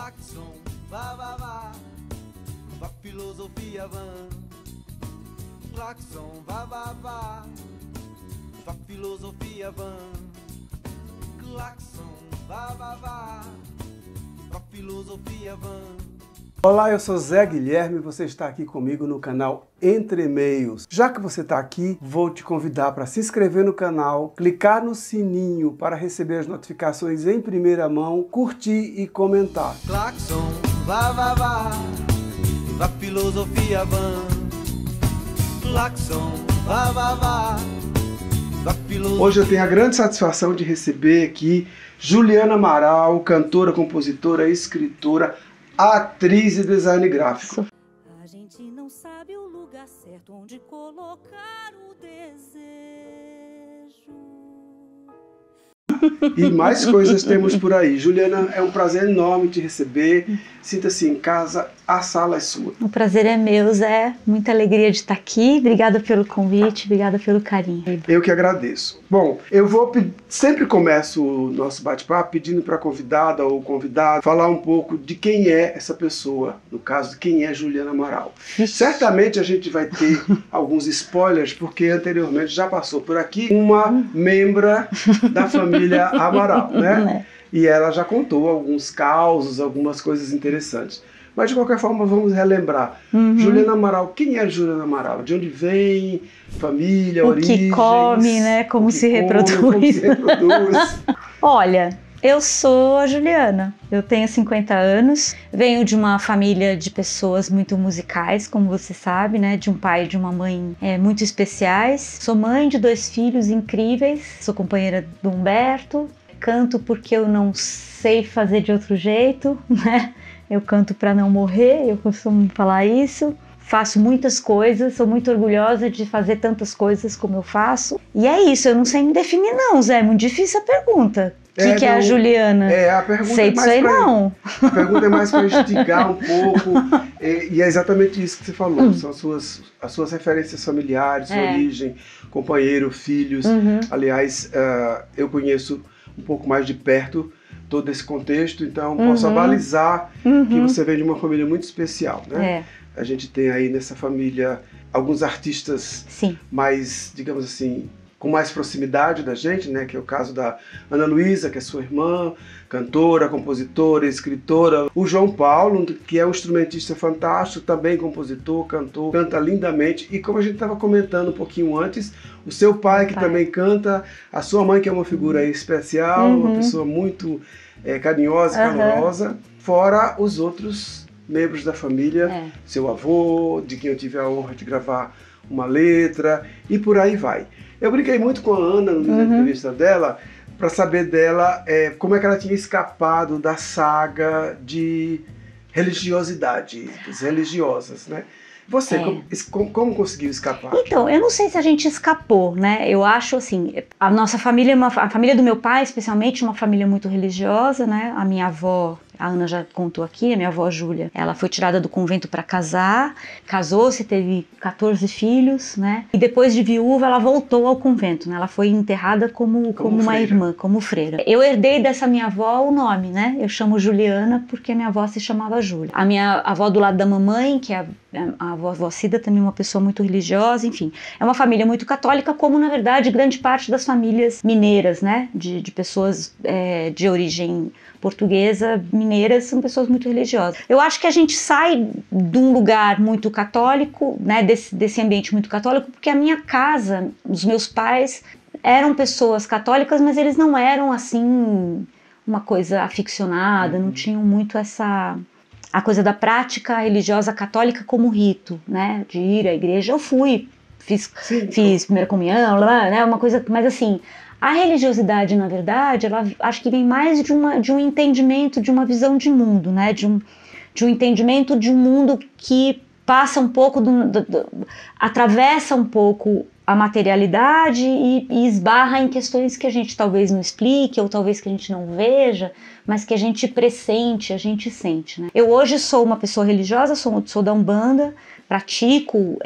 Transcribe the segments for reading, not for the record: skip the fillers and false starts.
Claxon, vá, vá, vá, vá filosofia van. Claxon, vá, vá, vá, vá filosofia van. Claxon, vá, vá, vá, vá filosofia van. Olá, eu sou Zé Guilherme e você está aqui comigo no canal Entre Meios. Já que você está aqui, vou te convidar para se inscrever no canal, clicar no sininho para receber as notificações em primeira mão, curtir e comentar. Claxon, vá, vá, vá, vá filosofia van. Claxon, vá, vá, vá, vá filosofia. Hoje eu tenho a grande satisfação de receber aqui Juliana Amaral, cantora, compositora, escritora, atriz e design gráfico. A gente não sabe o lugar certo onde colocar o desejo. E mais coisas temos por aí. Juliana, é um prazer enorme te receber. Sinta-se em casa, a sala é sua. O prazer é meu, Zé. Muita alegria de estar aqui. Obrigada pelo convite, obrigada pelo carinho. Eu que agradeço. Bom, sempre começo o nosso bate-papo pedindo para a convidada ou convidado falar um pouco de quem é essa pessoa, no caso, de quem é Juliana Amaral. Certamente a gente vai ter alguns spoilers, porque anteriormente já passou por aqui uma membra da família Amaral, né? E ela já contou alguns causos, algumas coisas interessantes. Mas de qualquer forma vamos relembrar. Juliana Amaral, quem é Juliana Amaral? De onde vem? Família, origens? O que come, né? Como se reproduz. Como se reproduz. Olha, eu sou a Juliana, eu tenho 50 anos, venho de uma família de pessoas muito musicais, como você sabe, né? De um pai e de uma mãe muito especiais. Sou mãe de 2 filhos incríveis, sou companheira do Humberto, canto porque eu não sei fazer de outro jeito, né? Eu canto para não morrer, eu costumo falar isso. Faço muitas coisas, sou muito orgulhosa de fazer tantas coisas como eu faço. E é isso, eu não sei me definir não, Zé, é muito difícil a pergunta. O que é a Juliana? A pergunta sei é mais sei não. A pergunta é mais para instigar um pouco, e é exatamente isso que você falou, são as suas referências familiares, origem, companheiro, filhos. Aliás, eu conheço um pouco mais de perto todo esse contexto, então posso abalizar que você vem de uma família muito especial, né? A gente tem aí nessa família alguns artistas mais, digamos assim, com mais proximidade da gente, né? Que é o caso da Ana Luísa, que é sua irmã, cantora, compositora, escritora. O João Paulo, que é um instrumentista fantástico, também compositor, cantor, canta lindamente. E como a gente estava comentando um pouquinho antes, o seu pai, que também canta, a sua mãe, que é uma figura especial, uma pessoa muito carinhosa e calorosa, fora os outros membros da família, seu avô, de quem eu tive a honra de gravar uma letra, e por aí vai. Eu brinquei muito com a Ana na entrevista dela, para saber dela como é que ela tinha escapado da saga de religiosidade, das religiosas, né? Você, como conseguiu escapar? Então, eu não sei se a gente escapou, né? Eu acho assim, a nossa família, a família do meu pai, especialmente, uma família muito religiosa, né? A minha avó, a Ana já contou aqui, a minha avó Júlia, ela foi tirada do convento para casar, casou-se, teve 14 filhos, né? E depois de viúva, ela voltou ao convento, né? Ela foi enterrada como uma irmã, como freira. Eu herdei dessa minha avó o nome, né? Eu chamo Juliana porque a minha avó se chamava Júlia. A minha avó do lado da mamãe, que é a avó Cida, também uma pessoa muito religiosa, enfim. É uma família muito católica, como na verdade grande parte das famílias mineiras, né? De pessoas de origem portuguesa, mineiras, são pessoas muito religiosas. Eu acho que a gente sai de um lugar muito católico, né, desse ambiente muito católico, porque a minha casa, os meus pais eram pessoas católicas, mas eles não eram assim uma coisa aficionada, não tinham muito a coisa da prática religiosa católica como rito, né, de ir à igreja. Eu fui, fiz primeira comunhão, né, uma coisa, mas assim, a religiosidade, na verdade, ela acho que vem mais de um entendimento, de uma visão de mundo, né? De um entendimento de um mundo que passa um pouco, atravessa um pouco a materialidade e esbarra em questões que a gente talvez não explique, ou talvez que a gente não veja, mas que a gente pressente, a gente sente, né? Eu hoje sou uma pessoa religiosa, sou da Umbanda, pratico,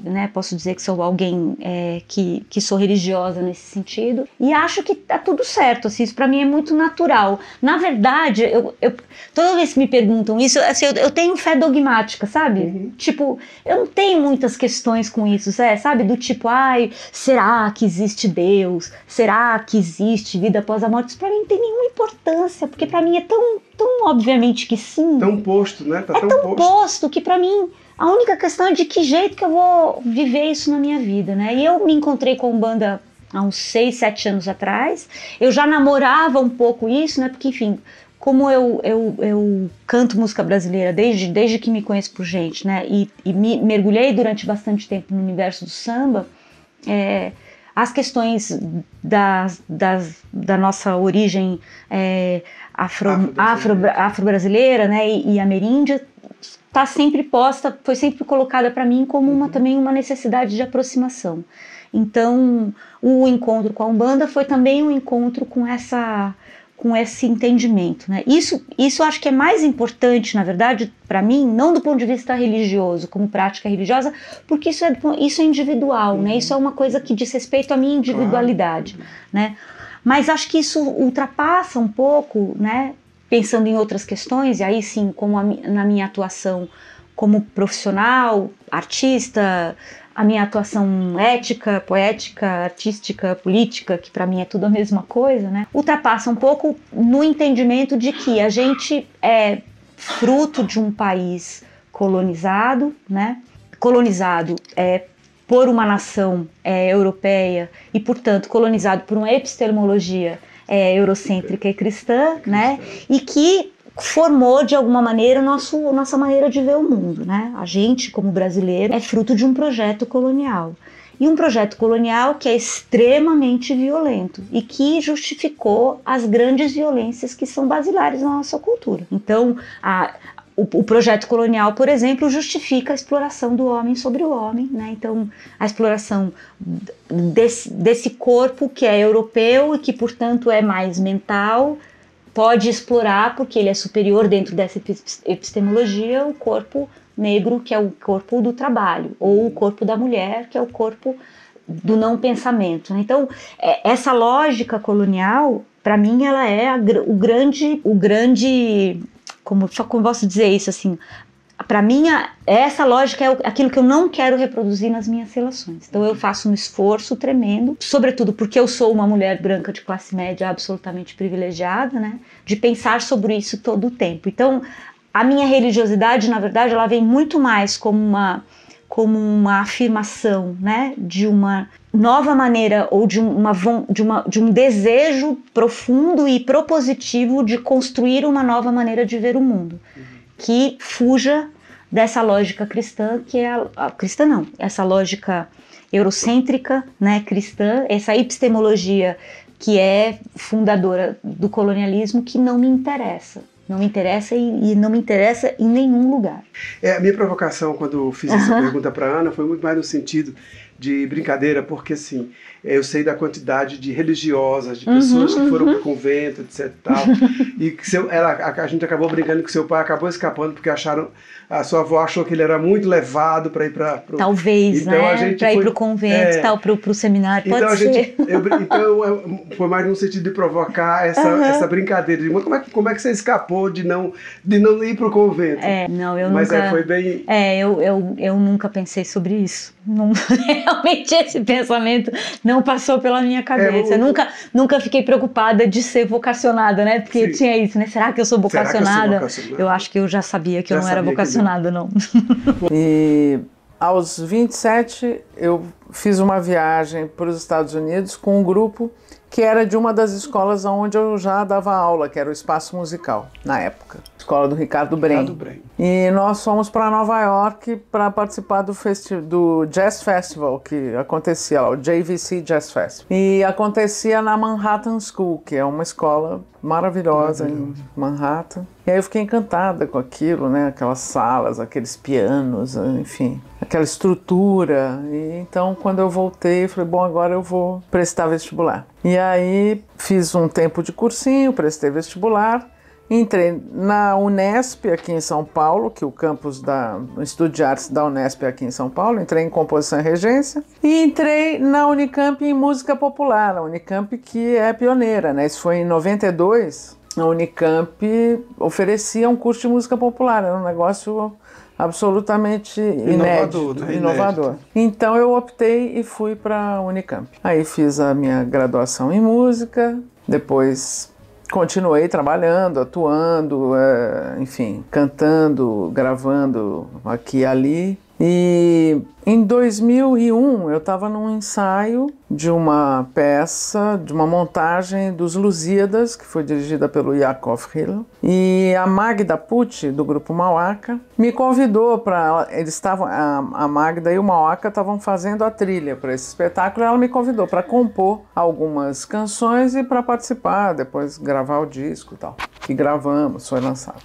né, posso dizer que sou alguém que sou religiosa nesse sentido, e acho que tá tudo certo, assim, isso pra mim é muito natural. Na verdade, toda vez que me perguntam isso, assim, eu tenho fé dogmática, sabe? Uhum. Tipo, eu não tenho muitas questões com isso, sabe? Do tipo, ai, será que existe Deus? Será que existe vida após a morte? Isso pra mim não tem nenhuma importância, porque pra mim é tão obviamente que sim. Tão posto, né? Tá tão posto que pra mim a única questão é de que jeito que eu vou viver isso na minha vida, né? E eu me encontrei com a Umbanda há uns 6, 7 anos atrás. Eu já namorava um pouco isso, né? Porque, enfim, como eu canto música brasileira desde que me conheço por gente, né? E me mergulhei durante bastante tempo no universo do samba, as questões da nossa origem afro-brasileira, né? E ameríndia, tá sempre posta, foi sempre colocada para mim como também uma necessidade de aproximação. Então, o encontro com a Umbanda foi também um encontro com esse entendimento, né? Isso acho que é mais importante, na verdade, para mim, não do ponto de vista religioso, como prática religiosa, porque isso é individual, né? Isso é uma coisa que diz respeito à minha individualidade, né? Mas acho que isso ultrapassa um pouco, né? Pensando em outras questões, e aí sim, como na minha atuação como profissional, artista, a minha atuação ética, poética, artística, política, que para mim é tudo a mesma coisa, né? Ultrapassa um pouco no entendimento de que a gente é fruto de um país colonizado, né? Colonizado por uma nação europeia e, portanto, colonizado por uma epistemologia eurocêntrica e cristã, né? E que formou de alguma maneira nossa maneira de ver o mundo, né? A gente, como brasileiro, é fruto de um projeto colonial. E um projeto colonial que é extremamente violento e que justificou as grandes violências que são basilares na nossa cultura. Então, o projeto colonial, por exemplo, justifica a exploração do homem sobre o homem, né? Então, a exploração desse corpo que é europeu e que, portanto, é mais mental, pode explorar, porque ele é superior dentro dessa epistemologia, o corpo negro, que é o corpo do trabalho, ou o corpo da mulher, que é o corpo do não pensamento, né? Então, essa lógica colonial, para mim, ela é o grande como posso dizer isso assim, para mim essa lógica é aquilo que eu não quero reproduzir nas minhas relações. Então eu faço um esforço tremendo, sobretudo porque eu sou uma mulher branca de classe média absolutamente privilegiada, né, de pensar sobre isso todo o tempo. Então a minha religiosidade, na verdade, ela vem muito mais como uma afirmação, né, de uma nova maneira ou de um desejo profundo e propositivo de construir uma nova maneira de ver o mundo, que fuja dessa lógica cristã, que é essa lógica eurocêntrica, né, cristã, essa epistemologia que é fundadora do colonialismo, que não me interessa. Não me interessa e não me interessa em nenhum lugar. A minha provocação quando fiz essa pergunta para Ana foi muito mais no sentido de brincadeira, porque assim, eu sei da quantidade de religiosas, de pessoas que foram pro convento, etc e tal, e que a gente acabou brincando que seu pai acabou escapando porque a sua avó achou que ele era muito levado para ir para talvez, então, né, para ir pro convento, tal, pro seminário, pode ser. Então foi mais no sentido de provocar essa brincadeira, de como é que você escapou de não ir pro convento? Foi bem... eu nunca pensei sobre isso. Não, realmente esse pensamento não passou pela minha cabeça. Nunca fiquei preocupada de ser vocacionada, né? Porque tinha isso, né? Será que eu sou vocacionada? Eu acho que eu já sabia que eu não era vocacionada, não. E aos 27 eu fiz uma viagem para os Estados Unidos com um grupo que era de uma das escolas onde eu já dava aula, que era o Espaço Musical, na época. Escola do Ricardo Brem. E nós fomos para Nova York para participar do Jazz Festival, que acontecia lá, o JVC Jazz Festival. E acontecia na Manhattan School, que é uma escola maravilhosa em Manhattan. E aí eu fiquei encantada com aquilo, né? Aquelas salas, aqueles pianos, enfim. aquela estrutura. E então, quando eu voltei, eu falei, bom, agora eu vou prestar vestibular. E aí fiz um tempo de cursinho, prestei vestibular, entrei na Unesp aqui em São Paulo, que o campus do Instituto de Artes da Unesp é aqui em São Paulo, entrei em composição e regência, e entrei na Unicamp em música popular, a Unicamp que é pioneira, né? Isso foi em 92, a Unicamp oferecia um curso de música popular, era um negócio absolutamente inédito, né? Inovador. Então eu optei e fui para a Unicamp. Aí fiz a minha graduação em música, depois continuei trabalhando, atuando, enfim, cantando, gravando aqui e ali. E em 2001 eu estava num ensaio de uma peça, de uma montagem dos Lusíadas, que foi dirigida pelo Yakov Hillel. E a Magda Pucci, do grupo Mauaca, me convidou para... Eles estavam... A Magda e o Mauaca estavam fazendo a trilha para esse espetáculo. Ela me convidou para compor algumas canções e para participar, depois gravar o disco e tal. Que gravamos, foi lançado.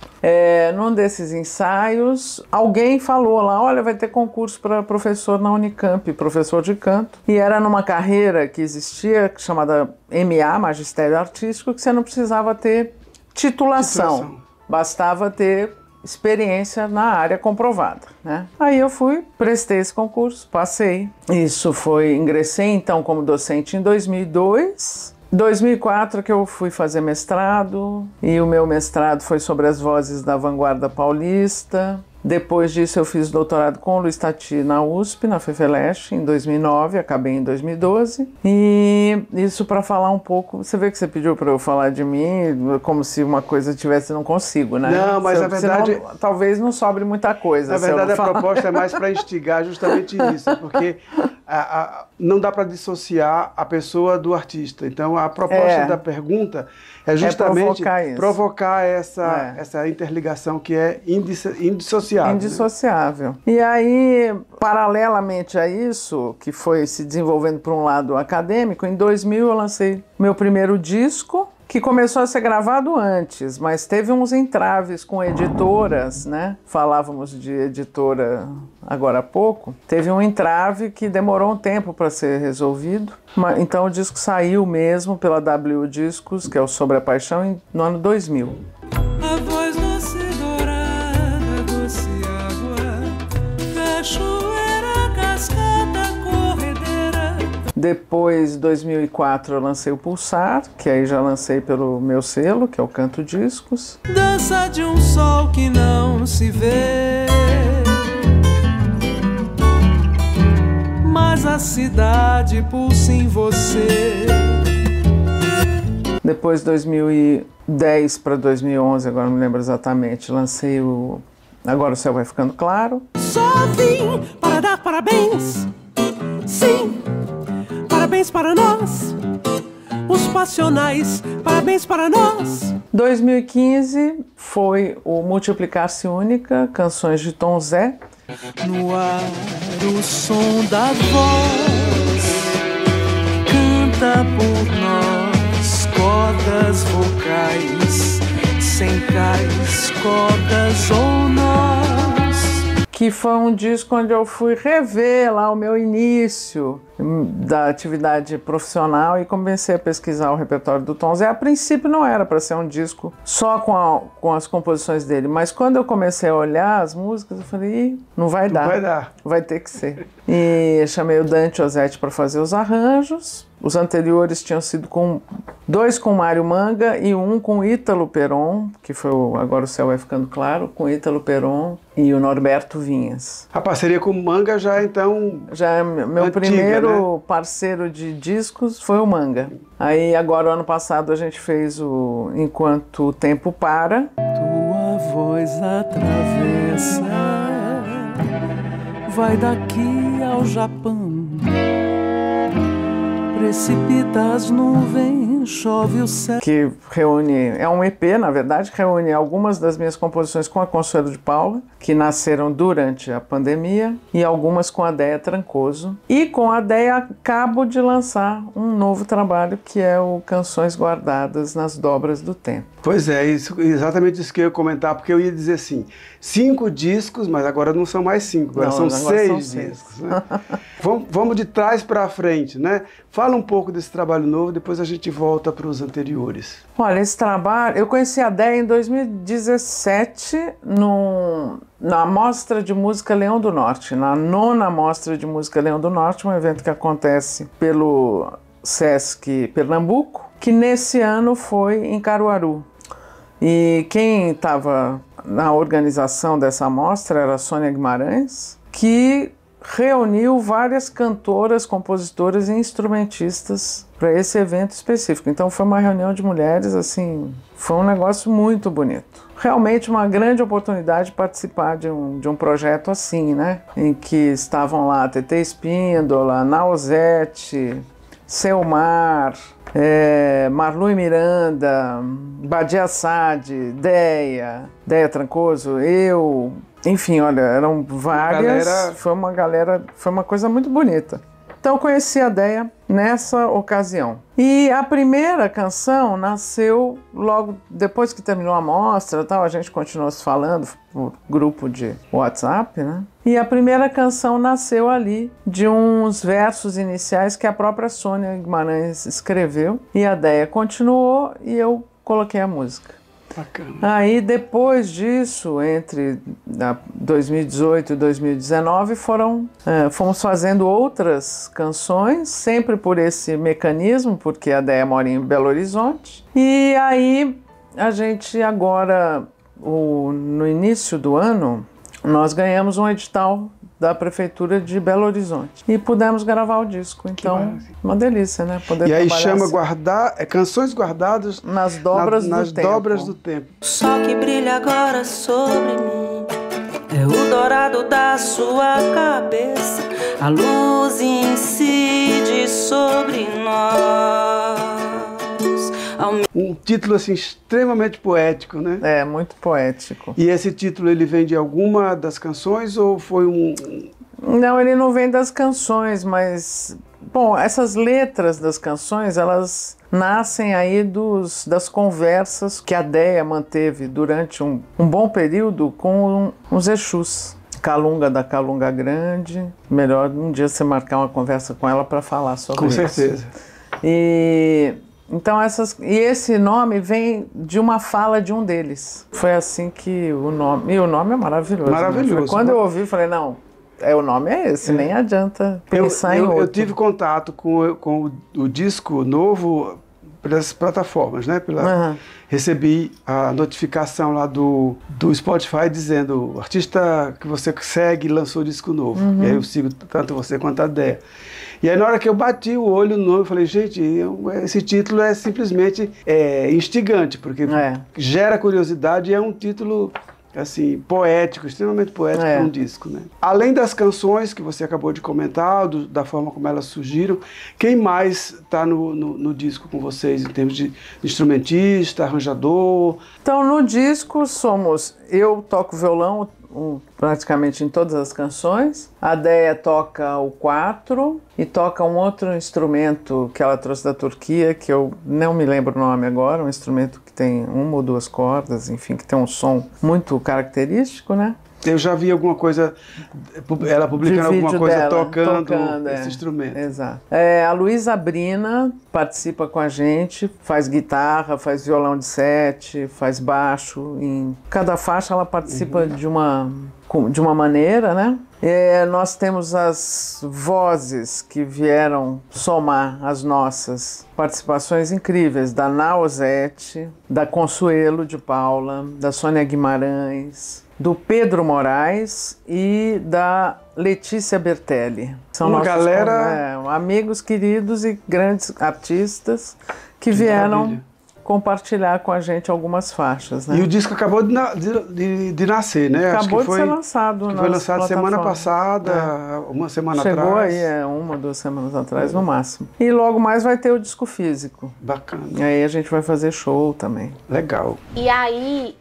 Num desses ensaios, alguém falou lá, olha, vai ter concurso para professor na Unicamp, professor de canto. E era numa carreira que existia, chamada MA, Magistério Artístico, que você não precisava ter titulação. Bastava ter experiência na área comprovada, né? Aí eu fui, prestei esse concurso, passei. Ingressei então como docente em 2002. 2004 que eu fui fazer mestrado, e o meu mestrado foi sobre as vozes da vanguarda paulista. Depois disso eu fiz doutorado com o Luiz Tati na USP, na FEFELESH, em 2009, acabei em 2012. E isso para falar um pouco, você vê que você pediu para eu falar de mim, como se uma coisa tivesse, não consigo, né? Não, mas a verdade... Senão, talvez não sobre muita coisa. Na verdade a proposta é mais para instigar justamente isso, porque não dá para dissociar a pessoa do artista. Então a proposta da pergunta é justamente provocar essa interligação que é indissociável. Indissociável. E aí, paralelamente a isso, que foi se desenvolvendo por um lado acadêmico, em 2000 eu lancei meu primeiro disco, que começou a ser gravado antes, mas teve uns entraves com editoras, né? Falávamos de editora agora há pouco. Teve um entrave que demorou um tempo para ser resolvido. Então o disco saiu mesmo pela W Discos, que é o Sobre a Paixão, no ano 2000. A voz doce dourada, doce água, cachoeira, cascata, corredeira. Depois, em 2004, eu lancei o Pulsar, que aí já lancei pelo meu selo, que é o Canto Discos. Dança de um sol que não se vê, mas a cidade pulsa em você. Depois, 2010 para 2011, agora não me lembro exatamente, lancei o Agora o Céu Vai Ficando Claro. Só vim para dar parabéns, sim, parabéns para nós, os passionais, parabéns para nós. 2015 foi o Multiplicar-se Única, canções de Tom Zé. No ar o som da voz canta por nós, cordas vocais, sem cais, cordas ou nós. Que foi um disco onde eu fui rever lá o meu início da atividade profissional e comecei a pesquisar o repertório do Tom Zé. A princípio não era para ser um disco só com as composições dele, mas quando eu comecei a olhar as músicas, eu falei, não vai dar, vai ter que ser. E chamei o Dante Ozzetti para fazer os arranjos. Os anteriores tinham sido dois com Mário Manga e um com Ítalo Peron, que foi Agora o Céu Vai Ficando Claro, com Ítalo Peron e o Norberto Vinhas. A parceria com o Manga já então... Já meu antiga, primeiro né? parceiro de discos foi o Manga. Aí agora, o ano passado, a gente fez o Enquanto o Tempo Para. Tua voz atravessa, vai daqui ao Japão, precipita as nuvens chove o céu. Que reúne, é um EP, na verdade, que reúne algumas das minhas composições com a Consuelo de Paula, que nasceram durante a pandemia, e algumas com a Déia Trancoso. E com a Déia acabo de lançar um novo trabalho, que é o Canções Guardadas nas Dobras do Tempo. Pois é, exatamente isso que eu ia comentar, porque eu ia dizer assim, 5 discos, mas agora não são mais 5, agora são 6 discos. Né? Vamos de trás para frente, né? Fala um pouco desse trabalho novo, depois a gente volta para os anteriores. Olha, esse trabalho, eu conheci a Déia em 2017, na Mostra de Música Leão do Norte, na 9ª Mostra de Música Leão do Norte, um evento que acontece pelo Sesc Pernambuco, que nesse ano foi em Caruaru. E quem estava na organização dessa mostra era a Sônia Guimarães, que reuniu várias cantoras, compositoras e instrumentistas para esse evento específico. Então foi uma reunião de mulheres, assim, foi um negócio muito bonito. Realmente uma grande oportunidade de participar de um projeto assim, né? Em que estavam lá Tetê Espíndola, Nausete, Selmar, Marlu e Miranda, Badia Sade, Déia Trancoso, eu, enfim, olha, eram várias, foi uma coisa muito bonita. Então eu conheci a Déia nessa ocasião. E a primeira canção nasceu logo depois que terminou a mostra, tal, a gente continuou se falando por grupo de WhatsApp, né? E a primeira canção nasceu ali de uns versos iniciais que a própria Sônia Guimarães escreveu, e a Déia continuou e eu coloquei a música. Bacana. Aí depois disso, entre 2018 e 2019, fomos fazendo outras canções, sempre por esse mecanismo, porque a Déia mora em Belo Horizonte. E aí a gente agora, no início do ano, nós ganhamos um edital da Prefeitura de Belo Horizonte e pudemos gravar o disco. Então, uma delícia, né? Poder e aí chama assim. Canções Guardadas nas Dobras do Tempo. O sol que brilha agora sobre mim é o dourado da sua cabeça. A luz incide sobre nós. Um título assim extremamente poético, né? É, muito poético. E esse título ele vem de alguma das canções ou foi um... Não, ele não vem das canções, mas... Bom, essas letras das canções, elas nascem aí das conversas que a Déia manteve durante um bom período com os Exus. Calunga da Calunga Grande. Melhor um dia você marcar uma conversa com ela para falar sobre isso. Com certeza. Então esse nome vem de uma fala de um deles. Foi assim que o nome... E o nome é maravilhoso. Maravilhoso. Né? Quando eu ouvi, falei, não, o nome é esse, nem adianta pensar em outro. Eu tive contato com o disco novo pelas plataformas, né? Recebi a notificação lá do Spotify dizendo o artista que você segue lançou disco novo. E aí eu sigo tanto você quanto a Déia. E aí na hora que eu bati o olho no nome, eu falei, gente, esse título é simplesmente instigante, porque gera curiosidade e é um título assim, poético, extremamente poético para um disco, né? Além das canções que você acabou de comentar, da forma como elas surgiram, quem mais está no disco com vocês em termos de instrumentista, arranjador? Então no disco eu toco violão praticamente em todas as canções, a Déia toca o 4 e toca um outro instrumento que ela trouxe da Turquia, que eu não me lembro o nome agora, um instrumento que tem 1 ou 2 cordas, enfim, que tem um som muito característico, né? Eu já vi alguma coisa, ela publicando alguma coisa tocando esse instrumento. Exato. A Luísa Brina participa com a gente, faz guitarra, faz violão de 7, faz baixo. Em cada faixa ela participa de uma maneira, né? Nós temos as vozes que vieram somar as nossas participações incríveis, da Nausete, da Consuelo de Paula, da Sônia Guimarães, do Pedro Moraes e da Letícia Bertelli. São uma galera... amigos queridos e grandes artistas que vieram compartilhar com a gente algumas faixas, né? E o disco acabou de nascer, né? Acabou Acho que de ser lançado. Foi lançado semana passada, uma semana atrás. Chegou aí, 1 ou 2 semanas atrás, no máximo. E logo mais vai ter o disco físico. Bacana. E aí a gente vai fazer show também. Legal. E aí,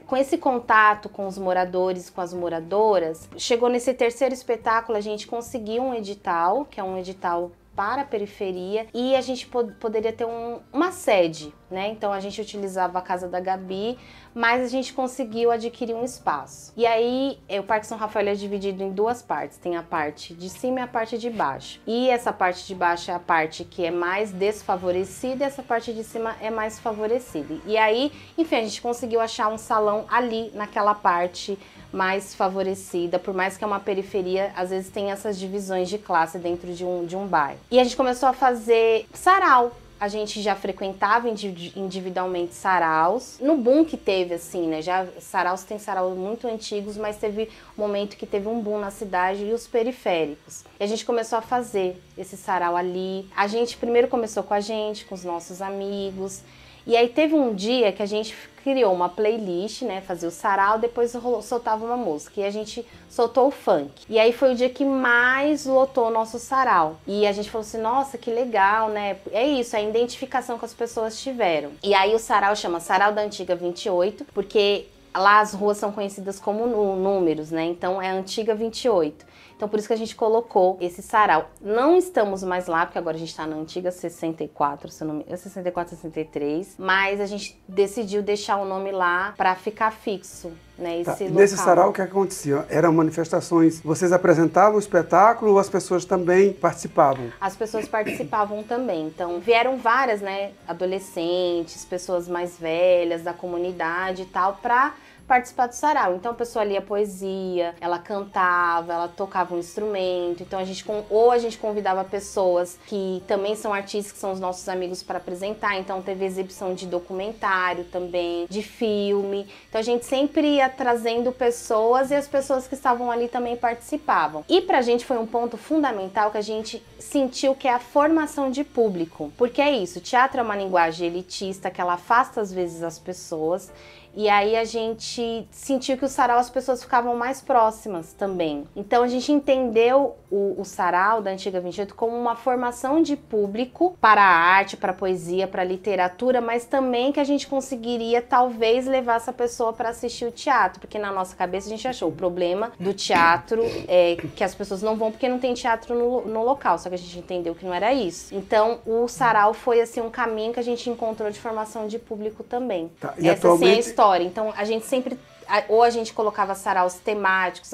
com esse contato com os moradores, com as moradoras, chegou nesse terceiro espetáculo, a gente conseguiu um edital, que é um edital para a periferia, e a gente poderia ter uma sede, né? Então a gente utilizava a casa da Gabi, mas a gente conseguiu adquirir um espaço. E aí o Parque São Rafael é dividido em 2 partes, tem a parte de cima e a parte de baixo. E essa parte de baixo é a parte que é mais desfavorecida e essa parte de cima é mais favorecida. E aí, enfim, a gente conseguiu achar um salão ali naquela parte mais favorecida, por mais que é uma periferia, às vezes tem essas divisões de classe dentro de um bairro. E a gente começou a fazer sarau. A gente já frequentava individualmente saraus. No boom que teve, assim, né? Já saraus tem saraus muito antigos, mas teve um momento que teve um boom na cidade e os periféricos. E a gente começou a fazer esse sarau ali. A gente primeiro começou com os nossos amigos. E aí teve um dia que a gente criou uma playlist, né, fazia o sarau, depois soltava uma música, e a gente soltou o funk. E aí foi o dia que mais lotou o nosso sarau. E a gente falou assim, nossa, que legal, né? É isso, a identificação que as pessoas tiveram. E aí o sarau chama Sarau da Antiga 28, porque lá as ruas são conhecidas como números, né? Então é Antiga 28. Então, por isso que a gente colocou esse sarau. Não estamos mais lá, porque agora a gente está na antiga 64, se eu não me engano, 64, 63. Mas a gente decidiu deixar o nome lá para ficar fixo, né? Esse local. Nesse sarau, o que acontecia? Eram manifestações, vocês apresentavam o espetáculo ou as pessoas também participavam? As pessoas participavam também. Então, vieram várias, né? Adolescentes, pessoas mais velhas da comunidade e tal, para participar do sarau. Então a pessoa lia poesia, ela cantava, ela tocava um instrumento. Então a gente convidava pessoas que também são artistas, que são os nossos amigos, para apresentar. Então teve exibição de documentário também, de filme. Então a gente sempre ia trazendo pessoas e as pessoas que estavam ali também participavam. E pra gente foi um ponto fundamental que a gente sentiu, que é a formação de público. Porque é isso, teatro é uma linguagem elitista que ela afasta às vezes as pessoas. E aí a gente sentiu que o sarau as pessoas ficavam mais próximas também. Então a gente entendeu o sarau da Antiga 28 como uma formação de público para a arte, para a poesia, para a literatura, mas também que a gente conseguiria talvez levar essa pessoa para assistir o teatro, porque na nossa cabeça a gente achou o problema do teatro é que as pessoas não vão porque não tem teatro no local, só que a gente entendeu que não era isso. Então o sarau foi assim um caminho que a gente encontrou de formação de público também. Tá, e essa atualmente... sim é a história. Então a gente sempre, ou a gente colocava saraus temáticos,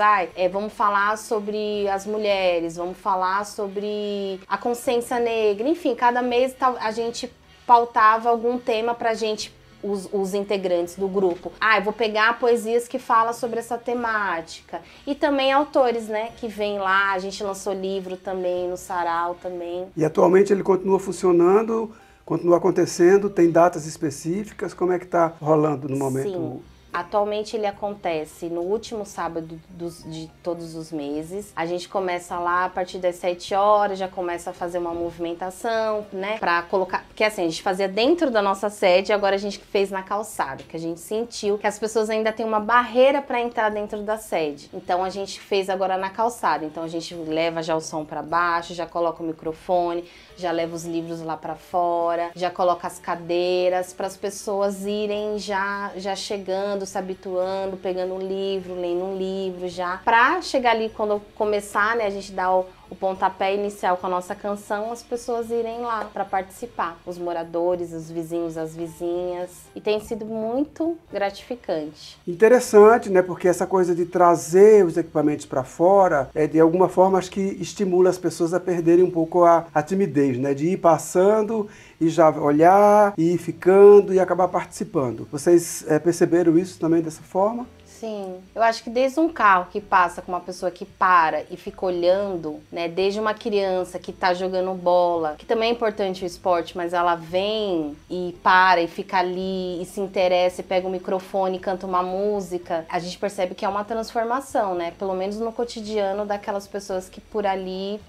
vamos falar sobre as mulheres, vamos falar sobre a consciência negra, enfim, cada mês a gente pautava algum tema pra gente, os integrantes do grupo. Eu vou pegar poesias que falam sobre essa temática. E também autores, né, que vêm lá, a gente lançou livro também no sarau também. E atualmente ele continua funcionando? Continua acontecendo? Tem datas específicas? Como é que está rolando no momento? Sim. Atualmente ele acontece no último sábado de todos os meses. A gente começa lá a partir das 7 horas, já começa a fazer uma movimentação, né? Pra colocar... Porque assim, a gente fazia dentro da nossa sede, agora a gente fez na calçada, que a gente sentiu que as pessoas ainda têm uma barreira para entrar dentro da sede. Então a gente fez agora na calçada. Então a gente leva já o som para baixo, já coloca o microfone, já leva os livros lá para fora, já coloca as cadeiras para as pessoas irem já chegando, se habituando, pegando um livro, lendo um livro já. Pra chegar ali quando começar, né, a gente dá o pontapé inicial com a nossa canção, as pessoas irem lá para participar. Os moradores, os vizinhos, as vizinhas. E tem sido muito gratificante. Interessante, né? Porque essa coisa de trazer os equipamentos para fora, de alguma forma, acho que estimula as pessoas a perderem um pouco a timidez, né? De ir passando e já olhar, e ir ficando e acabar participando. Vocês perceberam isso também dessa forma? Sim, eu acho que desde um carro que passa com uma pessoa que para e fica olhando, né, desde uma criança que tá jogando bola, que também é importante o esporte, mas ela vem e para e fica ali e se interessa e pega o microfone e canta uma música, a gente percebe que é uma transformação, né, pelo menos no cotidiano daquelas pessoas que por ali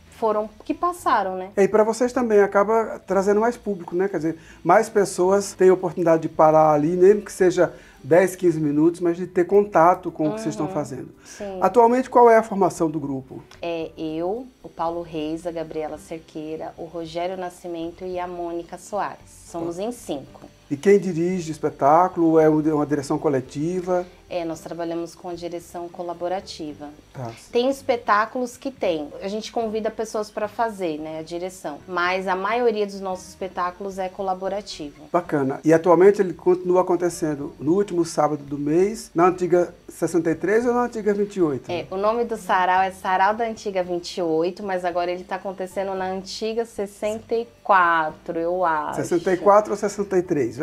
que passaram, né? E para vocês também acaba trazendo mais público, né? Quer dizer, mais pessoas têm a oportunidade de parar ali, mesmo que seja 10, 15 minutos, mas de ter contato com o que vocês estão fazendo. Sim. Atualmente, qual é a formação do grupo? É eu, o Paulo Reis, a Gabriela Cerqueira, o Rogério Nascimento e a Mônica Soares. Somos em 5. E quem dirige o espetáculo? É uma direção coletiva? Nós trabalhamos com a direção colaborativa. Tá. Tem espetáculos que a gente convida pessoas para fazer, né, a direção, mas a maioria dos nossos espetáculos é colaborativo. Bacana. E atualmente ele continua acontecendo no último sábado do mês, na antiga 63 ou na antiga 28? O nome do sarau é Sarau da Antiga 28, mas agora ele está acontecendo na antiga 64, eu acho. 64 ou 63?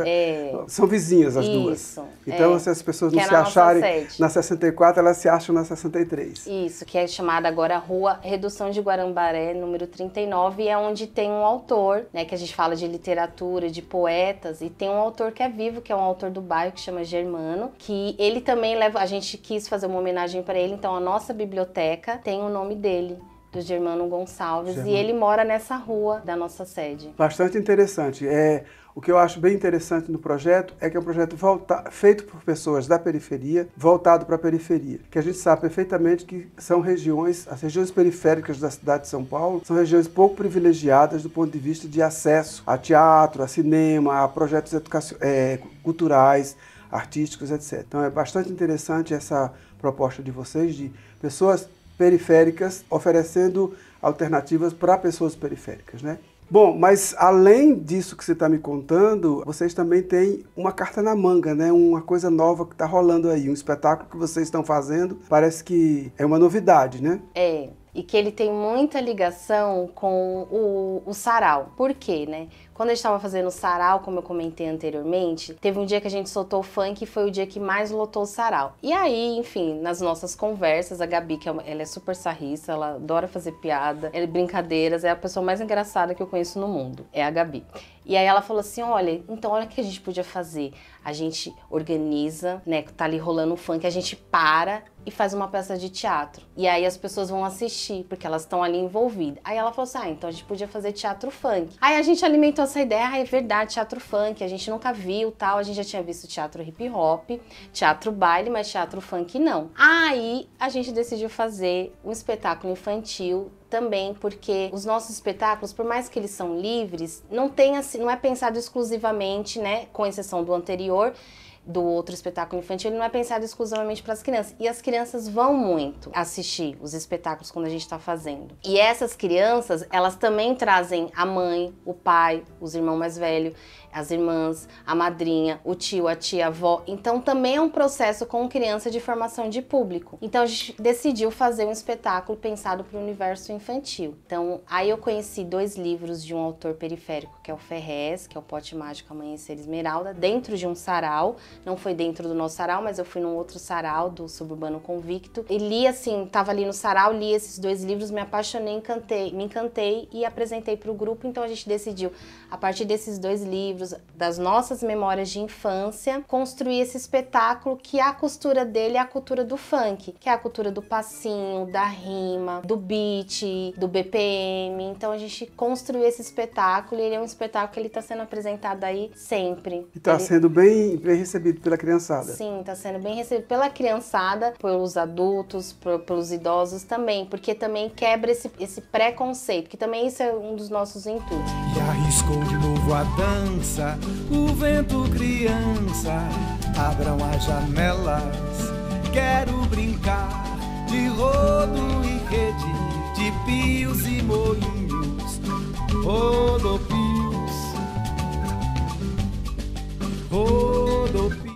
São vizinhas as duas. Então, se as pessoas não se acharem na 64, elas se acham na 63. Isso, que é chamada agora Rua Redução de Guarambaré, número 39, e é onde tem um autor, né, que a gente fala de literatura, de poetas, e tem um autor que é vivo, que é um autor do bairro, que chama Germano, que ele também leva, a gente quis fazer uma homenagem para ele, então a nossa biblioteca tem o nome dele, do Germano Gonçalves, e ele mora nessa rua da nossa sede. Bastante interessante. O que eu acho bem interessante no projeto é que é um projeto feito por pessoas da periferia, voltado para a periferia. Que a gente sabe perfeitamente que são as regiões periféricas da cidade de São Paulo, são regiões pouco privilegiadas do ponto de vista de acesso a teatro, a cinema, a projetos culturais, artísticos, etc. Então é bastante interessante essa proposta de vocês, de pessoas periféricas oferecendo alternativas para pessoas periféricas, né? Bom, mas além disso que você está me contando, vocês também têm uma carta na manga, né? Uma coisa nova que está rolando aí, um espetáculo que vocês estão fazendo, parece que é uma novidade, né? E que ele tem muita ligação com o sarau. Por quê, né? Quando a gente estava fazendo o sarau, como eu comentei anteriormente, teve um dia que a gente soltou o funk e foi o dia que mais lotou o sarau. E aí, enfim, nas nossas conversas, a Gabi, ela é super sarrista, ela adora fazer piada, brincadeiras, é a pessoa mais engraçada que eu conheço no mundo, é a Gabi. E aí ela falou assim, olha o que a gente podia fazer? A gente organiza, né, tá ali rolando o funk, a gente para e faz uma peça de teatro. E aí as pessoas vão assistir, porque elas estão ali envolvidas. Aí ela falou assim, então a gente podia fazer teatro funk. Aí a gente alimentou essa ideia, é verdade, teatro funk, a gente nunca viu, tal, a gente já tinha visto teatro hip hop, teatro baile, mas teatro funk não. Aí a gente decidiu fazer um espetáculo infantil também, porque os nossos espetáculos, por mais que eles são livres, não é pensado exclusivamente, né, com exceção do anterior, do outro espetáculo infantil, ele não é pensado exclusivamente para as crianças. E as crianças vão muito assistir os espetáculos quando a gente está fazendo. E essas crianças, elas também trazem a mãe, o pai, os irmãos mais velhos, as irmãs, a madrinha, o tio, a tia, a avó. Então também é um processo com criança de formação de público. Então a gente decidiu fazer um espetáculo pensado para o universo infantil. Então aí eu conheci 2 livros de um autor periférico, que é o Ferrez, que é o Pote Mágico Amanhecer Esmeralda, dentro de um sarau. Não foi dentro do nosso sarau, mas eu fui num outro sarau do Suburbano Convicto. E li assim, tava ali no sarau, li esses 2 livros, me apaixonei, me encantei e apresentei para o grupo. Então a gente decidiu, a partir desses 2 livros, das nossas memórias de infância, construir esse espetáculo que a costura dele é a cultura do funk, que é a cultura do passinho, da rima, do beat, do BPM. Então a gente construiu esse espetáculo e ele é um espetáculo que ele está sendo apresentado aí sempre. E está sendo bem recebido pela criançada. Sim, está sendo bem recebido pela criançada, pelos adultos, pelos idosos também, porque também quebra esse preconceito, que também isso é um dos nossos intuitos. E arriscou de novo a dança, o vento criança, abram as janelas, quero brincar de rodo e rede, de pios e moinhos.